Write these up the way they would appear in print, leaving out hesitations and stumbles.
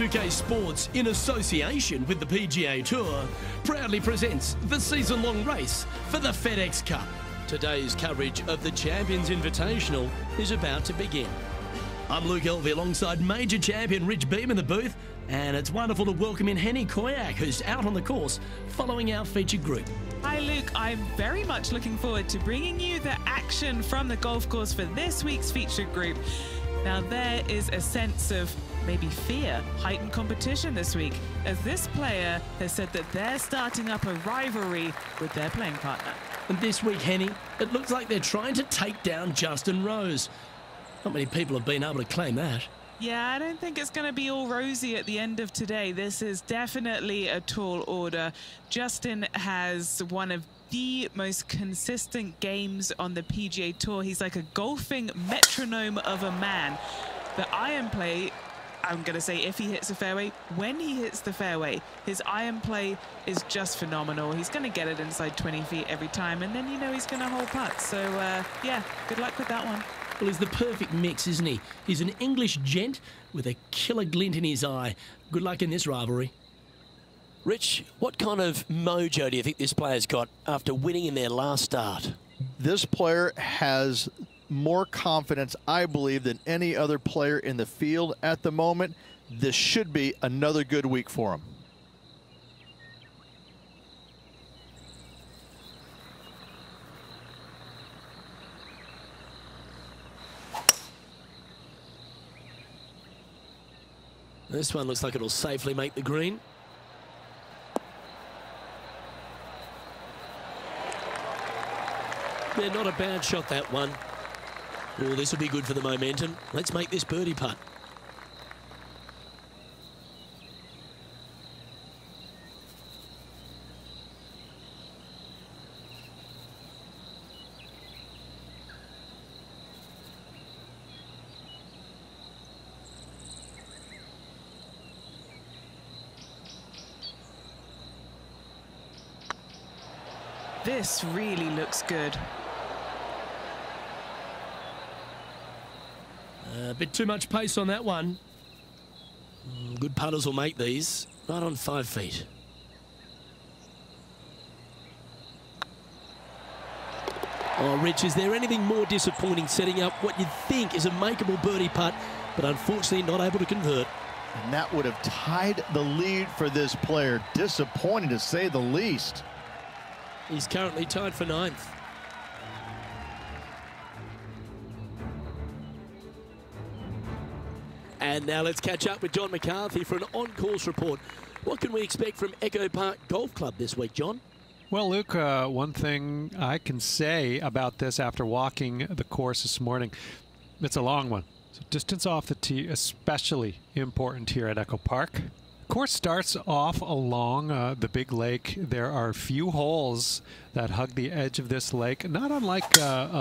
2K Sports, in association with the PGA Tour, proudly presents the season-long race for the Fedex Cup. Today's coverage of the Champions Invitational is about to begin. I'm Luke Elvey alongside major champion Rich Beam in the booth, and it's wonderful to welcome in Henny Koyak, who's out on the course following our featured group. Hi Luke, I'm very much looking forward to bringing you the action from the golf course for this week's featured group. Now there is a sense of maybe fear, heightened competition this week, as this player has said that they're starting up a rivalry with their playing partner. And this week, Henny, it looks like they're trying to take down Justin Rose. Not many people have been able to claim that. Yeah, I don't think it's going to be all rosy at the end of today. This is definitely a tall order. Justin has one of the most consistent games on the PGA Tour. He's like a golfing metronome of a man. The iron play, I'm going to say if he hits the fairway, when he hits the fairway, his iron play is just phenomenal. He's going to get it inside 20 feet every time, and then you know he's going to hold putts. So, yeah, good luck with that one. Well, he's the perfect mix, isn't he? He's an English gent with a killer glint in his eye. Good luck in this rivalry. Rich, what kind of mojo do you think this player's got after winning in their last start? This player has more confidence, I believe, than any other player in the field at the moment. This should be another good week for him. This one looks like it'll safely make the green. Yeah, not a bad shot, that one. Oh, this will be good for the momentum. Let's make this birdie putt. This really looks good. A bit too much pace on that one. Good putters will make these. Right on 5 feet. Oh, Rich, is there anything more disappointing setting up what you'd think is a makeable birdie putt, but unfortunately not able to convert? And that would have tied the lead for this player. Disappointing to say the least. He's currently tied for 9th. And now let's catch up with John McCarthy for an on-course report. What can we expect from Echo Park Golf Club this week, John? Well, Luke, one thing I can say about this after walking the course this morning, it's a long one. So distance off the tee, especially important here at Echo Park. Course starts off along the big lake. There are a few holes that hug the edge of this lake, not unlike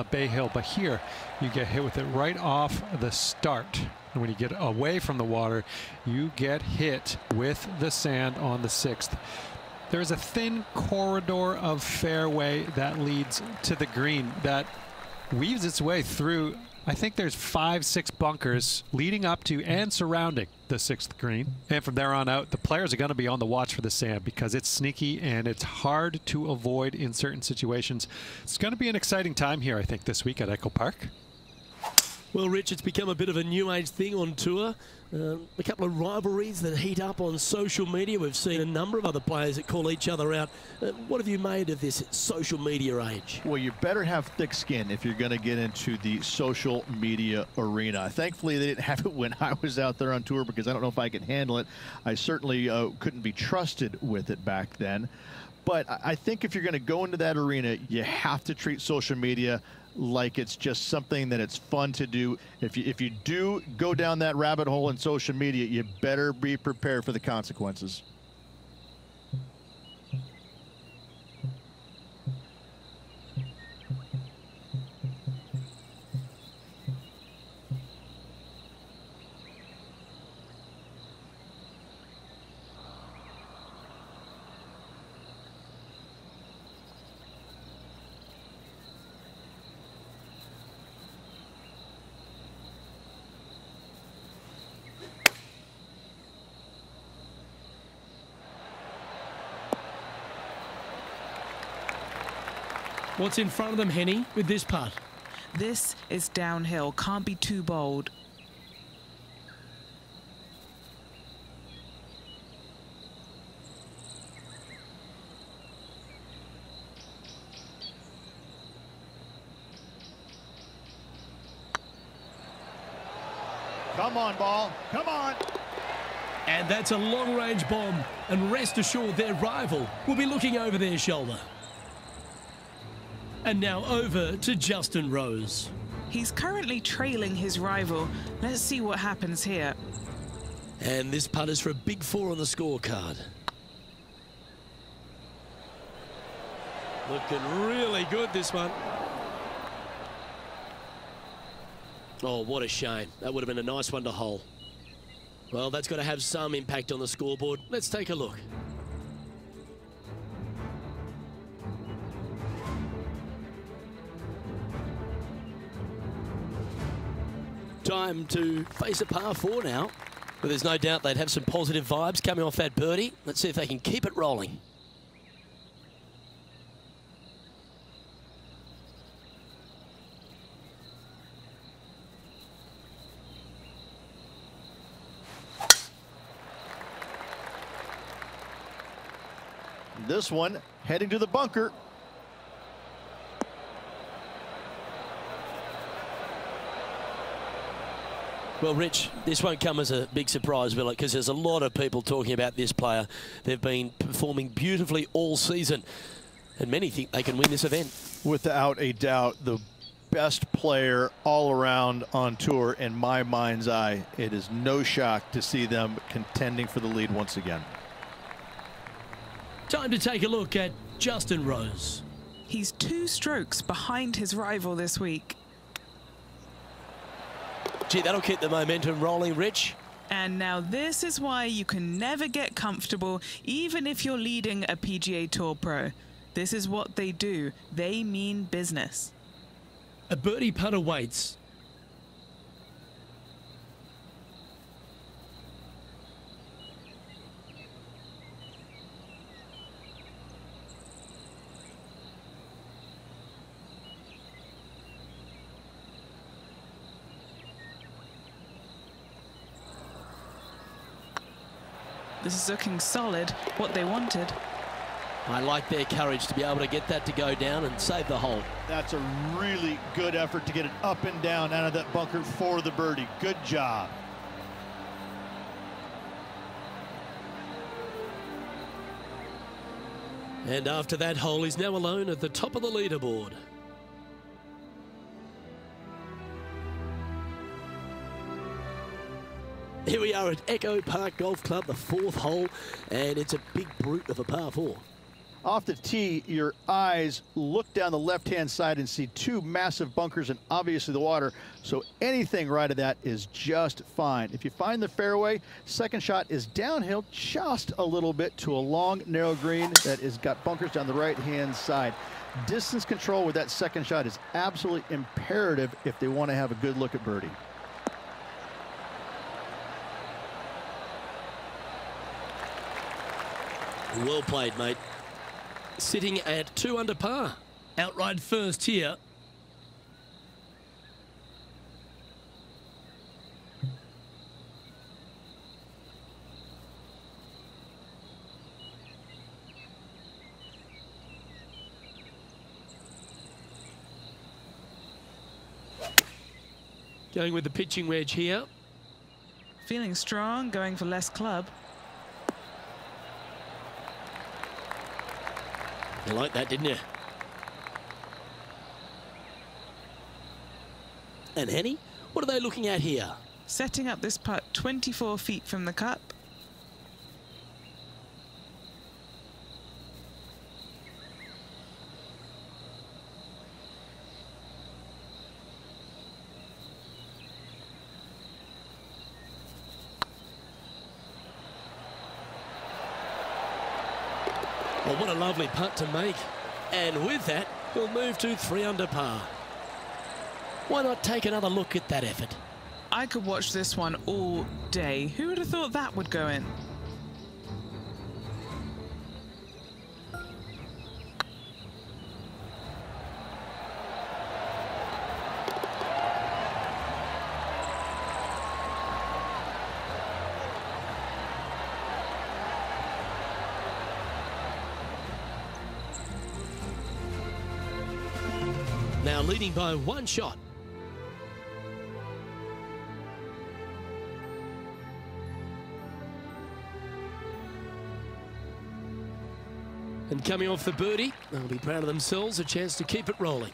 Bay Hill, but here you get hit with it right off the start. And when you get away from the water, you get hit with the sand on the 6th. There's a thin corridor of fairway that leads to the green that weaves its way through. I think there's 5-6 bunkers leading up to and surrounding the 6th green. And from there on out, the players are going to be on the watch for the sand because it's sneaky and it's hard to avoid in certain situations. It's going to be an exciting time here, I think, this week at Echo Park. Well, Rich, it's become a bit of a new age thing on tour. A couple of rivalries that heat up on social media. We've seen a number of other players that call each other out. What have you made of this social media age? Well, you better have thick skin if you're going to get into the social media arena. Thankfully, they didn't have it when I was out there on tour because I don't know if I could handle it. I certainly couldn't be trusted with it back then. But I think if you're going to go into that arena, you have to treat social media like it's just something that it's fun to do. If you do go down that rabbit hole in social media, you better be prepared for the consequences. What's in front of them, Henny, with this putt? This is downhill, can't be too bold. Come on, ball. Come on. And that's a long-range bomb. And rest assured their rival will be looking over their shoulder. And now over to Justin Rose. He's currently trailing his rival. Let's see what happens here. And this putt is for a big 4 on the scorecard. Looking really good, this one. Oh, what a shame. That would have been a nice one to hole. Well, that's got to have some impact on the scoreboard. Let's take a look. Time to face a par 4 now. But there's no doubt they'd have some positive vibes coming off that birdie. Let's see if they can keep it rolling. This one heading to the bunker. Well, Rich, this won't come as a big surprise, will it? Because there's a lot of people talking about this player. They've been performing beautifully all season, and many think they can win this event. Without a doubt, the best player all around on tour in my mind's eye. It is no shock to see them contending for the lead once again. Time to take a look at Justin Rose. He's 2 strokes behind his rival this week. Gee, that'll keep the momentum rolling, Rich. And now this is why you can never get comfortable, even if you're leading a PGA Tour pro. This is what they do. They mean business. A birdie putt awaits. This is looking solid, what they wanted. I like their courage to be able to get that to go down and save the hole. That's a really good effort to get it up and down out of that bunker for the birdie. Good job. And after that hole, he's now alone at the top of the leaderboard. Here we are at Echo Park Golf Club, the 4th hole, and it's a big brute of a par 4. Off the tee, your eyes look down the left-hand side and see 2 massive bunkers and obviously the water, so anything right of that is just fine. If you find the fairway, second shot is downhill just a little bit to a long, narrow green that has got bunkers down the right-hand side. Distance control with that second shot is absolutely imperative if they want to have a good look at birdie. Well played, mate. Sitting at 2 under par. Outright first here. Going with the pitching wedge here. Feeling strong, going for less club. You like that, didn't you? And Henny, what are they looking at here? Setting up this putt 24 feet from the cup. Well, what a lovely putt to make. And with that, he'll move to 3 under par. Why not take another look at that effort? I could watch this one all day. Who would have thought that would go in? now leading by 1 shot. And coming off the birdie, they'll be proud of themselves, a chance to keep it rolling.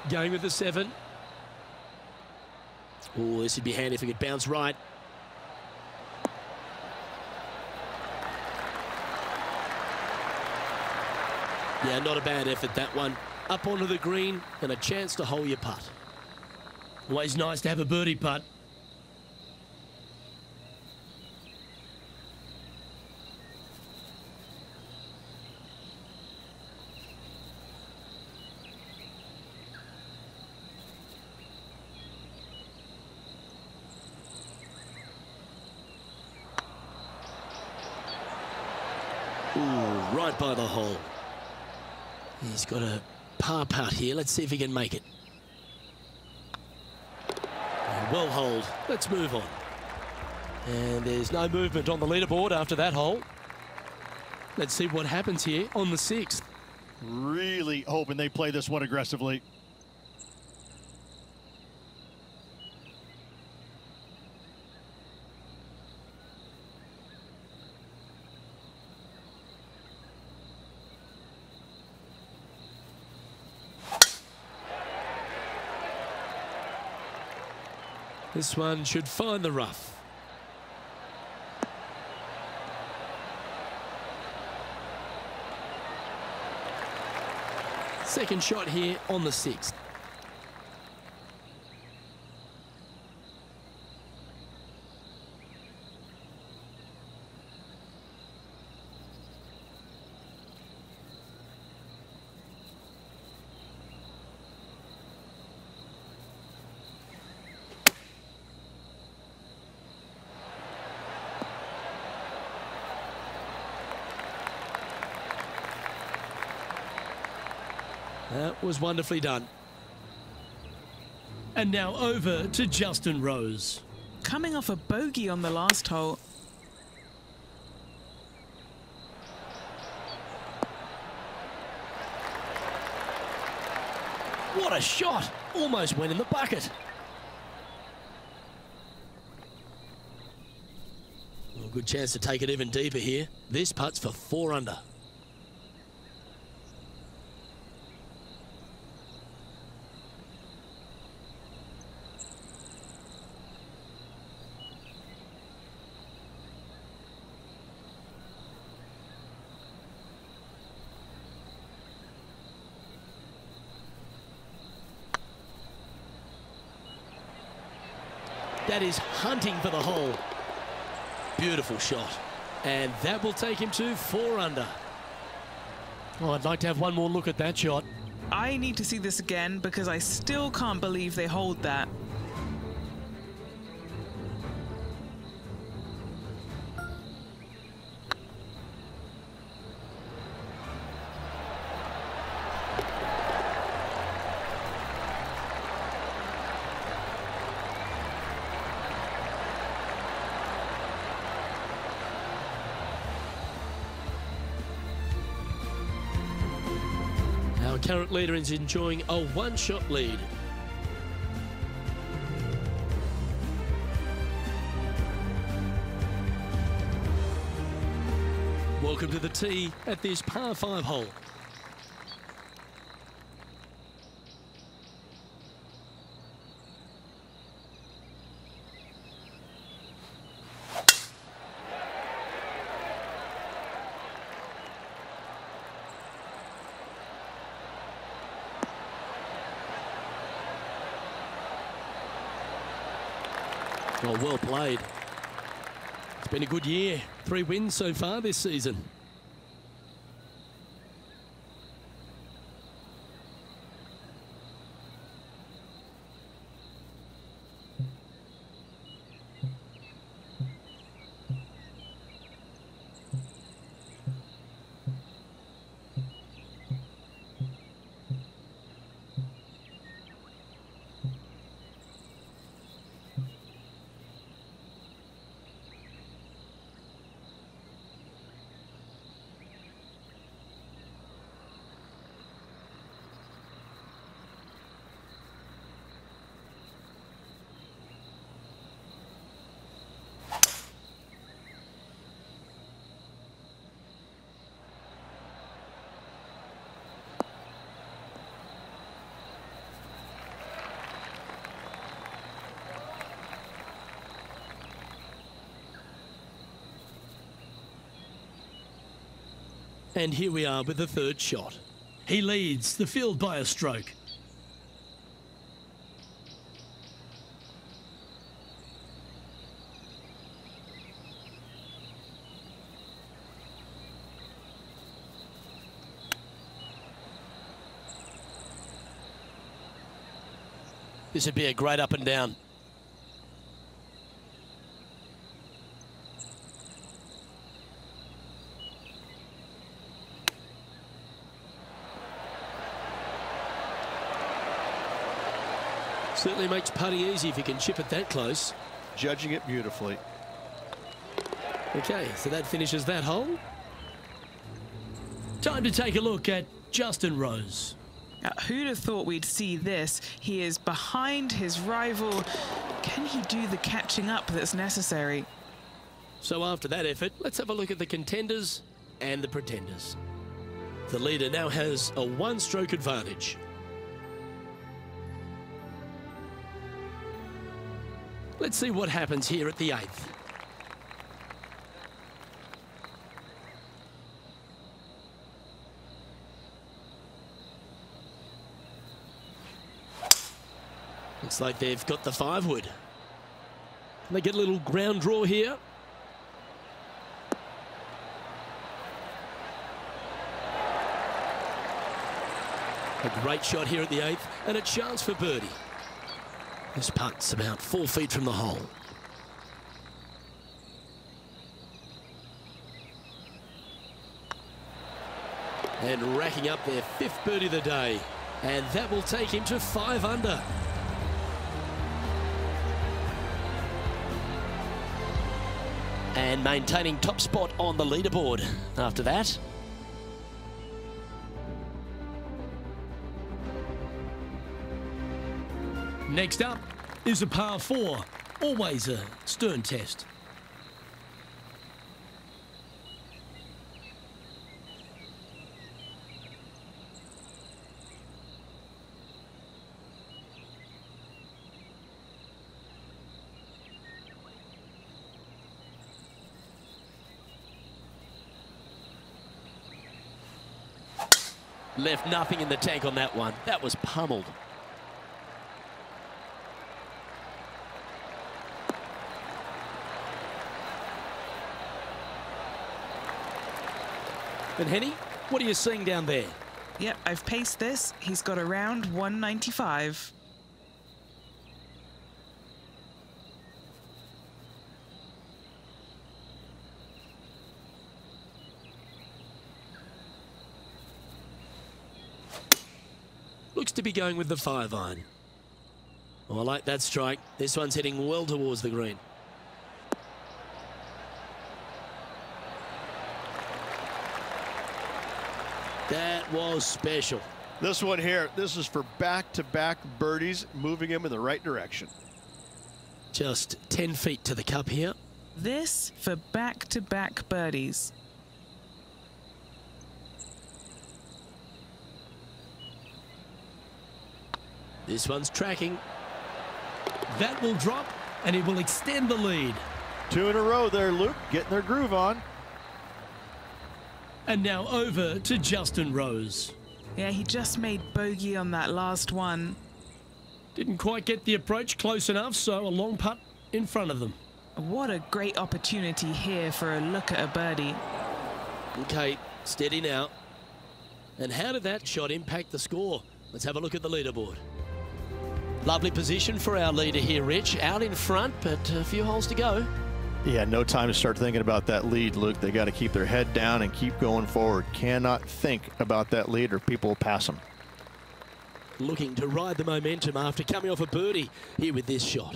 Going with the 7. Oh, this would be handy if it could bounce right. Yeah, not a bad effort, that one. Up onto the green and a chance to hole your putt. Always nice to have a birdie putt. Ooh, right by the hole. He's got a par putt here. Let's see if he can make it. Well holed. Let's move on. And there's no movement on the leaderboard after that hole. Let's see what happens here on the 6th. Really hoping they play this one aggressively. This one should find the rough. Second shot here on the 6th. That was wonderfully done. And now over to Justin Rose. Coming off a bogey on the last hole. What a shot! Almost went in the bucket. Well, good chance to take it even deeper here. This putt's for 4 under. That is hunting for the hole. Beautiful shot. And that will take him to 4 under. Oh, I'd like to have one more look at that shot. I need to see this again because I still can't believe they hold that. Our current leader is enjoying a 1-shot lead. Welcome to the tee at this par 5 hole. Oh, well played. It's been a good year. 3 wins so far this season. And here we are with the third shot. He leads the field by a stroke. This would be a great up and down. Certainly makes putting easy if you can chip it that close. Judging it beautifully. Okay, so that finishes that hole. Time to take a look at Justin Rose. Who'd have thought we'd see this? He is behind his rival. Can he do the catching up that's necessary? So after that effort, let's have a look at the contenders and the pretenders. The leader now has a one-stroke advantage. Let's see what happens here at the 8th. Looks like they've got the 5-wood. They get a little ground draw here. A great shot here at the 8th and a chance for birdie. This putt's about 4 feet from the hole. And racking up their 5th birdie of the day. And that will take him to 5 under. And maintaining top spot on the leaderboard after that. Next up is a par 4. Always a stern test. Left nothing in the tank on that one. That was pummeled. And Henny, what are you seeing down there? Yep, I've paced this. He's got around 195. Looks to be going with the 5-iron. Oh, I like that strike. This one's heading well towards the green. That was special. This one here, this is for back-to-back birdies, moving him in the right direction. Just 10 feet to the cup here. This for back-to-back birdies. This one's tracking. That will drop, and it will extend the lead. 2 in a row there, Luke, getting their groove on. And now over to Justin Rose. Yeah, he just made bogey on that last one. Didn't quite get the approach close enough, so a long putt in front of them. What a great opportunity here for a look at a birdie. Okay, steady now. And how did that shot impact the score? Let's have a look at the leaderboard. Lovely position for our leader here, Rich. Out in front, but a few holes to go. Yeah, no time to start thinking about that lead, Luke. They got to keep their head down and keep going forward. Cannot think about that lead or people will pass them. Looking to ride the momentum after coming off a birdie here with this shot.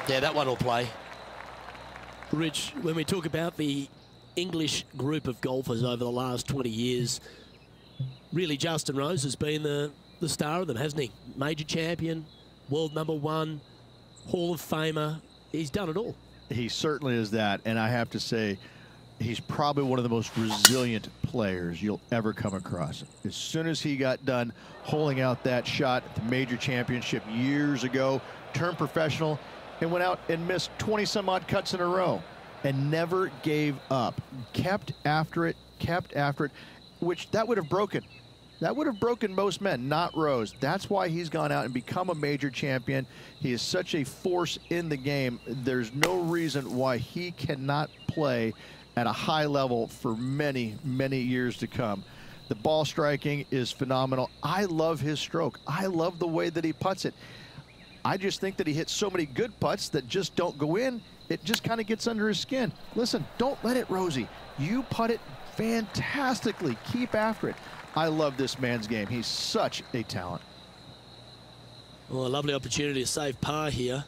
Yeah, that one will play. Rich, when we talk about the English group of golfers over the last 20 years, really Justin Rose has been the star of them, hasn't he? Major champion, world #1, Hall of Famer. He's done it all. He certainly is that, and I have to say, he's probably one of the most resilient players you'll ever come across. As soon as he got done holing out that shot at the major championship years ago, turned professional and went out and missed 20 some odd cuts in a row and never gave up. Kept after it, which that would have broken. That would have broken most men, not Rose. That's why he's gone out and become a major champion. He is such a force in the game. There's no reason why he cannot play at a high level for many, many years to come. The ball striking is phenomenal. I love his stroke. I love the way that he putts it. I just think that he hits so many good putts that just don't go in. It just kind of gets under his skin. Listen, don't let it, Rosie. You putt it fantastically. Keep after it. I love this man's game. He's such a talent. Well, a lovely opportunity to save par here.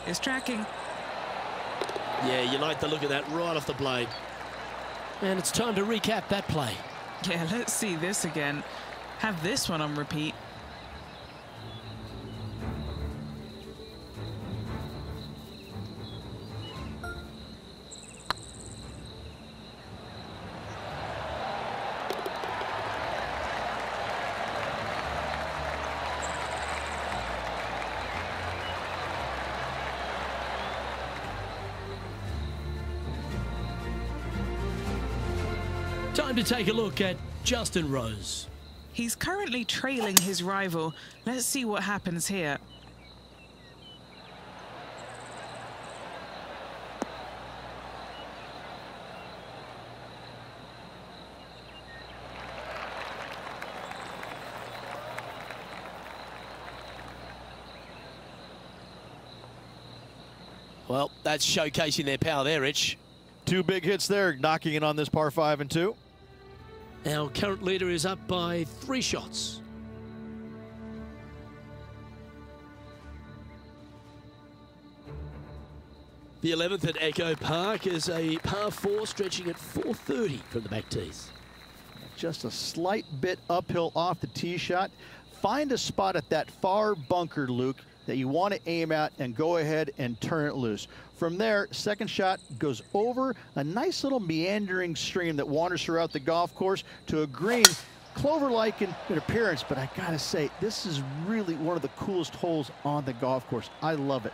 It's tracking. Yeah, you like the look of that right off the blade. And it's time to recap that play. Yeah, let's see this again. Have this one on repeat. Time to take a look at Justin Rose. He's currently trailing his rival. Let's see what happens here. Well, that's showcasing their power there, Rich. Two big hits there, knocking it on this par 5 and 2. Our current leader is up by 3 shots. The 11th at Echo Park is a par 4 stretching at 430 from the back tees. Just a slight bit uphill off the tee shot. Find a spot at that far bunker, Luke, that you want to aim at and go ahead and turn it loose. From there, second shot goes over a nice little meandering stream that wanders throughout the golf course to a green, clover-like in appearance, but I gotta say, this is really one of the coolest holes on the golf course. I love it.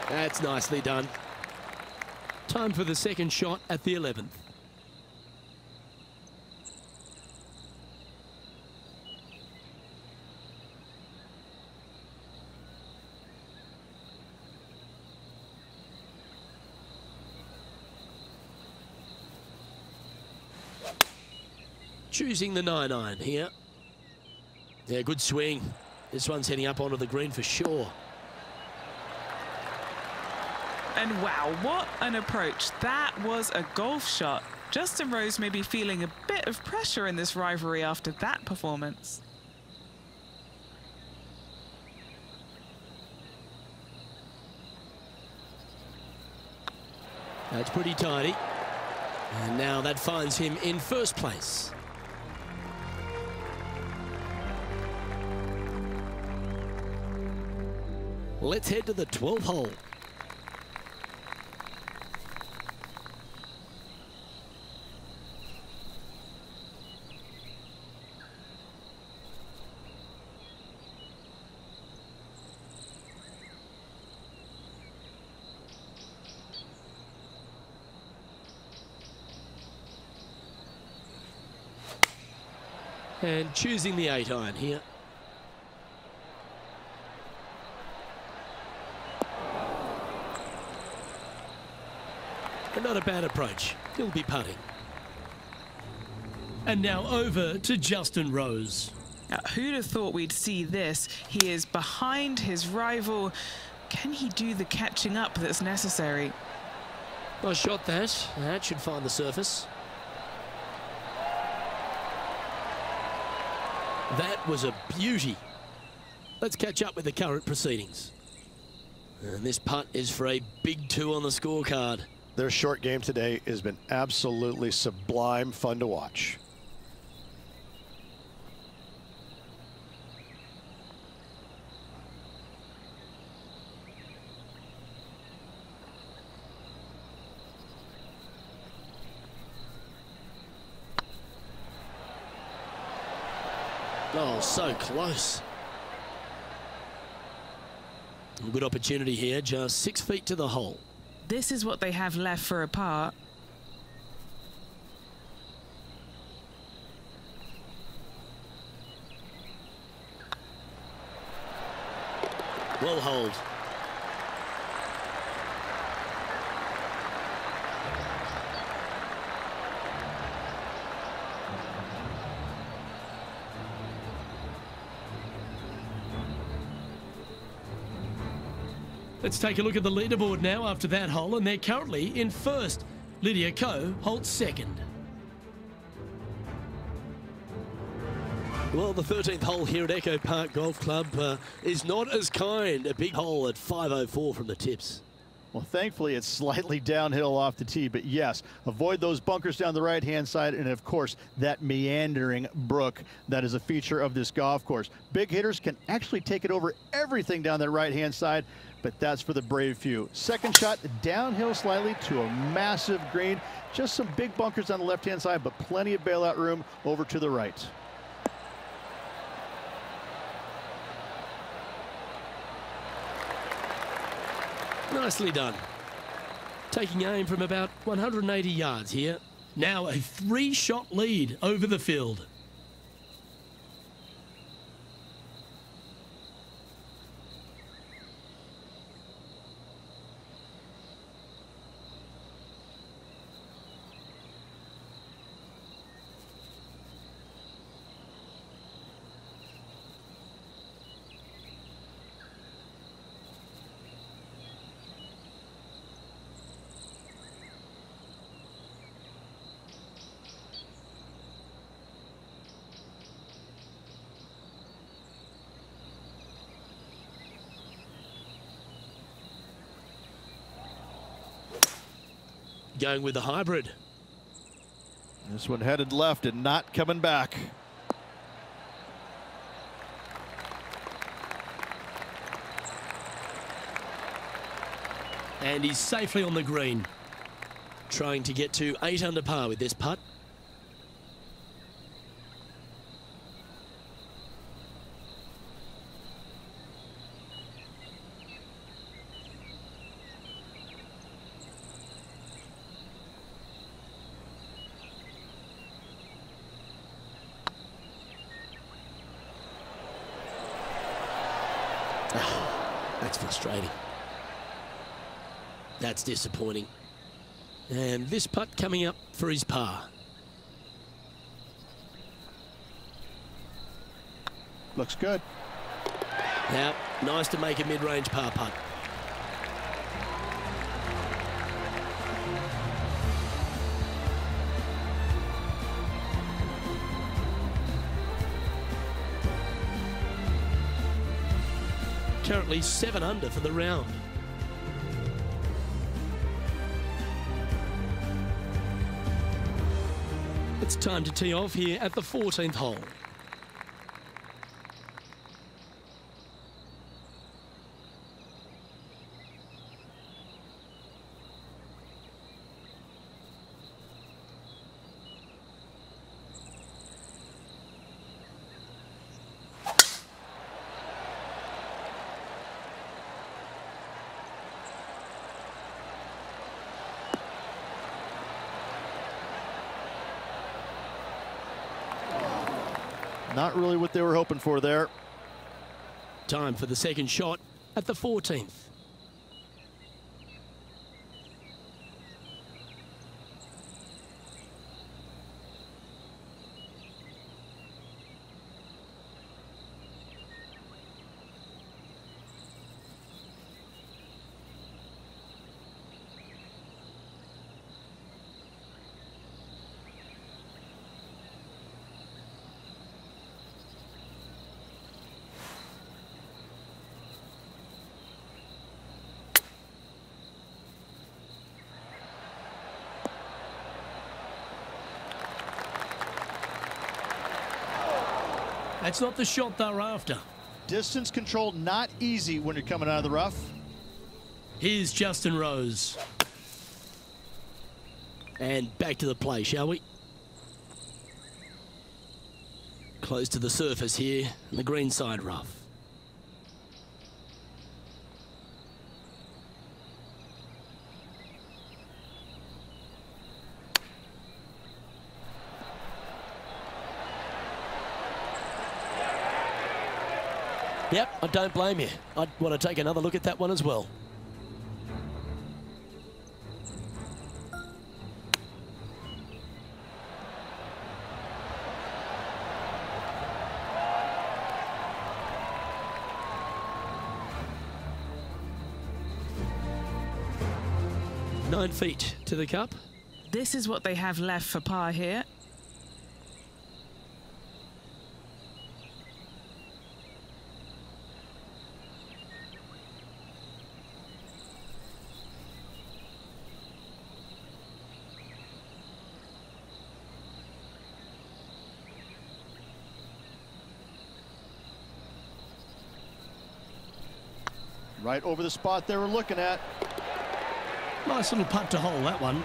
That's nicely done. Time for the second shot at the 11th. Choosing the 9-iron here. Yeah, good swing. This one's heading up onto the green for sure. And wow, what an approach. That was a golf shot. Justin Rose may be feeling a bit of pressure in this rivalry after that performance. That's pretty tidy. And now that finds him in first place. Let's head to the 12th hole. And choosing the 8-iron here. And not a bad approach. He'll be putting. And now over to Justin Rose. Now, who'd have thought we'd see this? He is behind his rival. Can he do the catching up that's necessary? Nice shot that. That should find the surface. That was a beauty. Let's catch up with the current proceedings. And this putt is for a big 2 on the scorecard. Their short game today has been absolutely sublime fun to watch. Oh, so close. Good opportunity here, just 6 feet to the hole. This is what they have left for a par. Well hold. Let's take a look at the leaderboard now after that hole, and they're currently in first. Lydia Ko holds second. Well, the 13th hole here at Echo Park Golf Club is not as kind. A big hole at 504 from the tips. Well, thankfully, it's slightly downhill off the tee, but yes, avoid those bunkers down the right-hand side, and of course, that meandering brook that is a feature of this golf course. Big hitters can actually take it over everything down that right-hand side, but that's for the brave few. Second shot, downhill slightly to a massive green. Just some big bunkers on the left-hand side, but plenty of bailout room over to the right. Nicely done. Taking aim from about 180 yards here. Now a 3-shot lead over the field. Going with the hybrid. This one headed left and not coming back. And he's safely on the green. Trying to get to 8 under par with this putt. That's frustrating. That's disappointing. And this putt coming up for his par. Looks good. Now, nice to make a mid-range par putt. Currently 7 under for the round. It's time to tee off here at the 14th hole. Not really what they were hoping for there. Time for the second shot at the 14th. That's not the shot they're after. Distance control not easy when you're coming out of the rough. Here's Justin Rose. And back to the play, shall we? Close to the surface here, on the green side rough. Yep, I don't blame you. I'd want to take another look at that one as well. Nine feet to the cup. This is what they have left for par here. Right over the spot they were looking at. Nice little putt to hole, that one.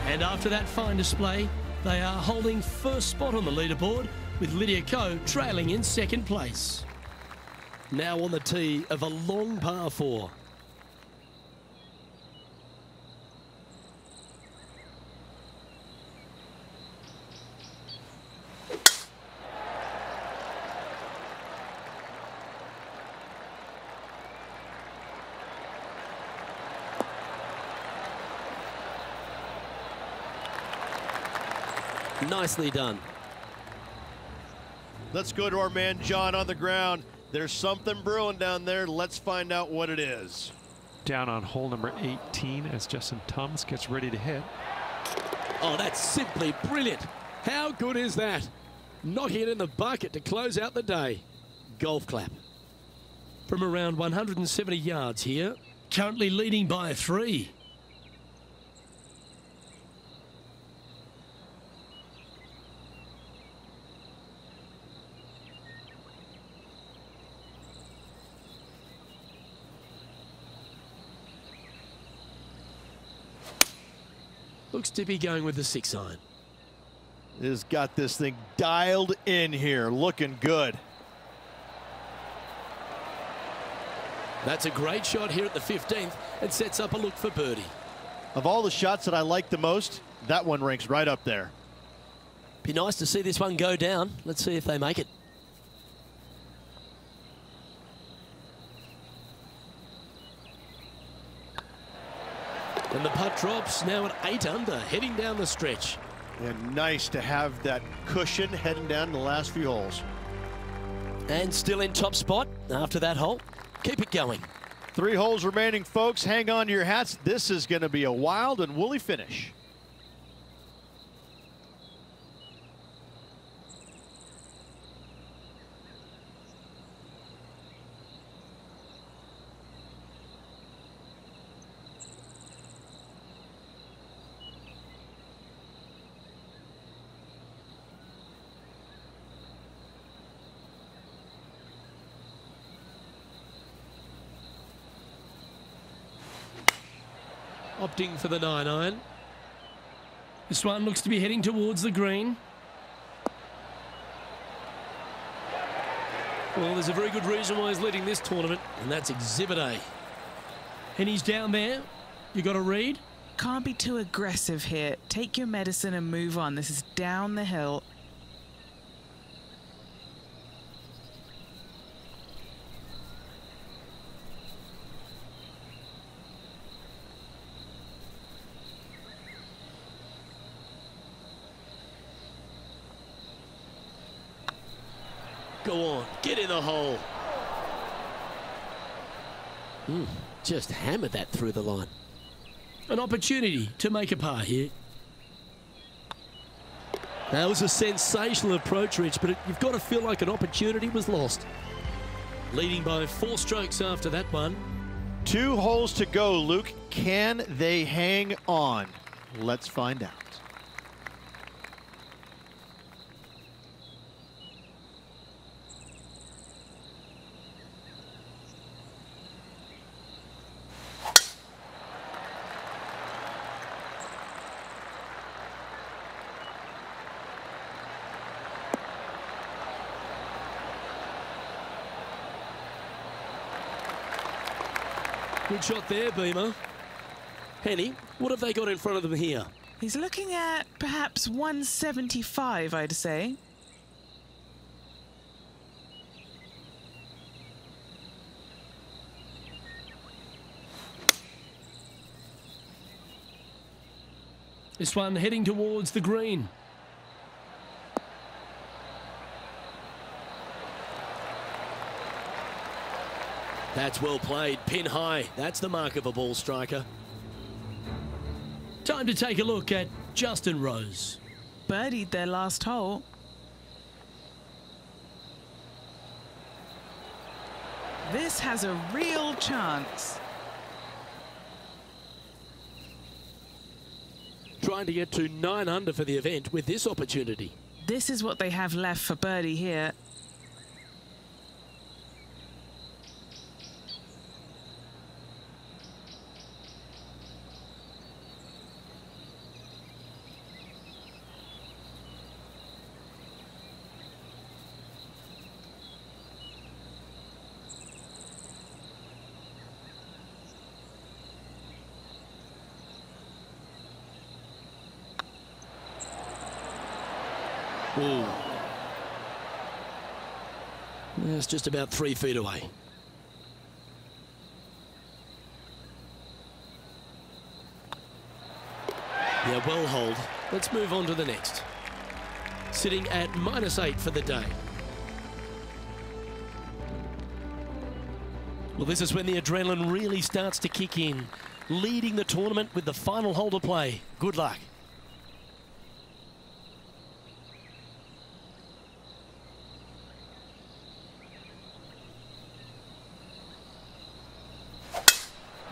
And after that fine display, they are holding first spot on the leaderboard, with Lydia Ko trailing in second place. Now on the tee of a long par 4. Nicely done. Let's go to our man John on the ground. There's something brewing down there. Let's find out what it is. Down on hole number 18 as Justin Thomas gets ready to hit. Oh, that's simply brilliant. How good is that? Knocking it in the bucket to close out the day. Golf clap. From around 170 yards here, currently leading by 3. Looks to be going with the 6-iron. Has got this thing dialed in here, looking good. That's a great shot here at the 15th and sets up a look for birdie. Of all the shots that I like the most, that one ranks right up there. Be nice to see this one go down. Let's see if they make it. And the putt drops now at 8 under, heading down the stretch. And nice to have that cushion heading down the last few holes. And still in top spot after that hole. Keep it going. 3 holes remaining, folks. Hang on to your hats. This is going to be a wild and woolly finish. Opting for the 9-iron. This one looks to be heading towards the green. Well, there's a very good reason why he's leading this tournament, and that's Exhibit A. And he's down there. You got to read. Can't be too aggressive here. Take your medicine and move on. This is down the hill. Go on, get in the hole. Just hammered that through the line. An opportunity to make a par here. That was a sensational approach, Rich, but you've got to feel like an opportunity was lost. Leading by 4 strokes after that one. 2 holes to go, Luke. Can they hang on? Let's find out. Good shot there, Beamer. Henny, what have they got in front of them here? He's looking at perhaps 175, I'd say. This one heading towards the green. That's well played. Pin high. That's the mark of a ball striker. Time to take a look at Justin Rose. Birdied their last hole. This has a real chance. Trying to get to 9 under for the event with this opportunity. This is what they have left for birdie here. Ooh. That's just about 3 feet away. Yeah, well hold. Let's move on to the next. Sitting at -8 for the day. Well, this is when the adrenaline really starts to kick in. Leading the tournament with the final hole to play. Good luck.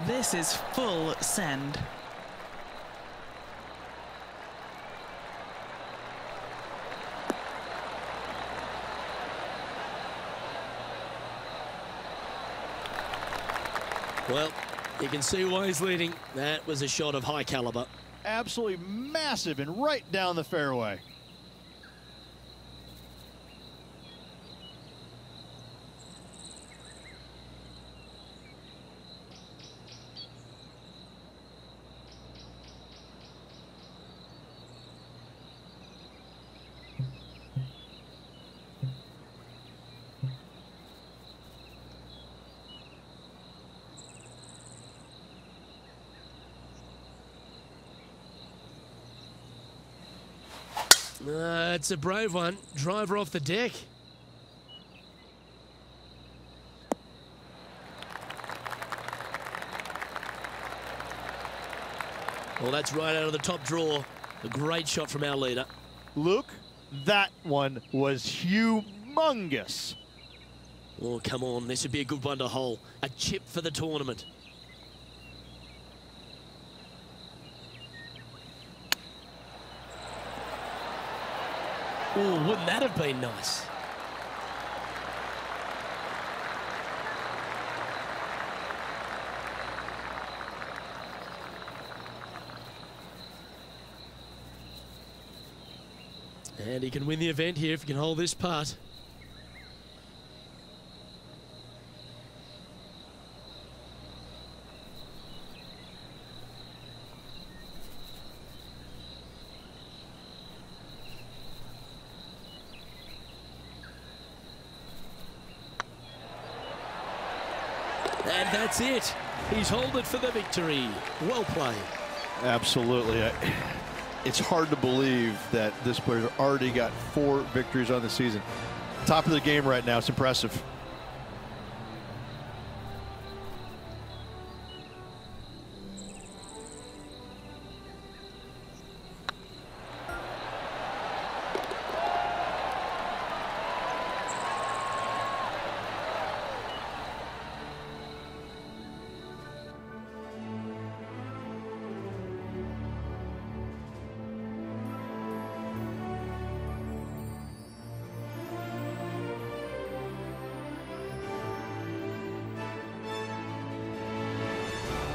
This is full send. Well, you can see why he's leading. That was a shot of high caliber. Absolutely massive and right down the fairway. It's a brave one. Driver off the deck. Well, that's right out of the top draw. A great shot from our leader. Luke, that one was humongous. Oh, come on. This would be a good one to hole. A chip for the tournament. Oh, wouldn't that have been nice? And he can win the event here if he can hold this putt. And that's it. He's holed it for the victory. Well played. Absolutely. It's hard to believe that this player already got 4 victories on the season. Top of the game right now. It's impressive.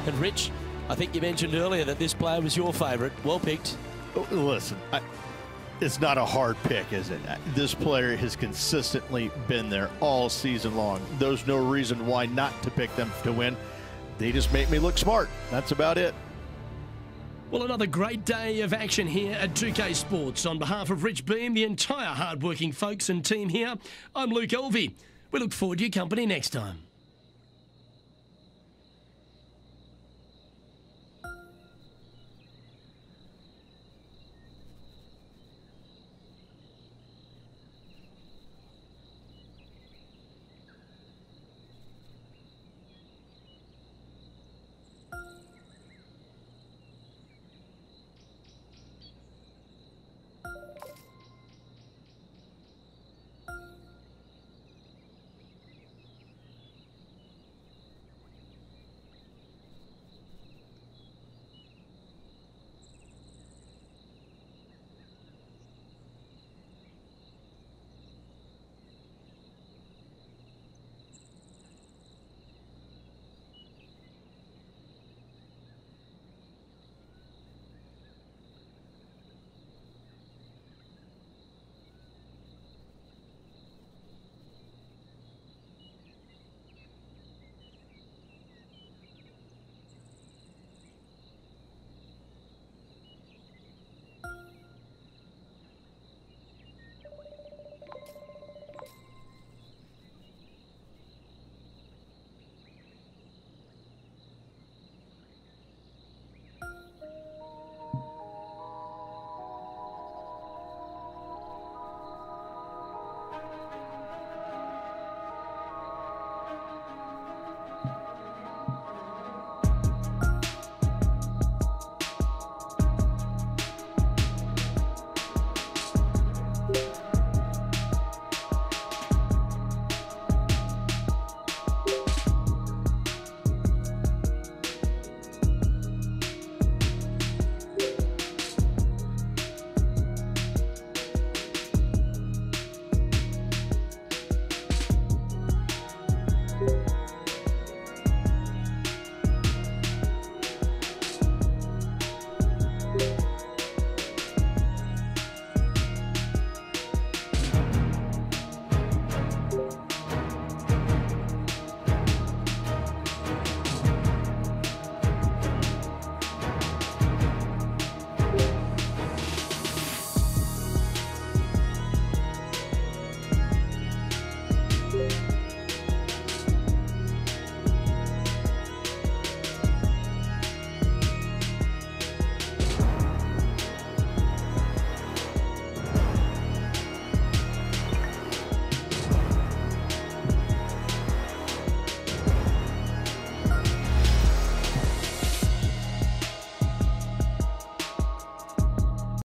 And Rich, I think you mentioned earlier that this player was your favourite. Well picked. Listen, it's not a hard pick, is it? This player has consistently been there all season long. There's no reason why not to pick them to win. They just make me look smart. That's about it. Well, another great day of action here at 2K Sports. On behalf of Rich Beam, the entire hard-working folks and team here, I'm Luke Elvey. We look forward to your company next time.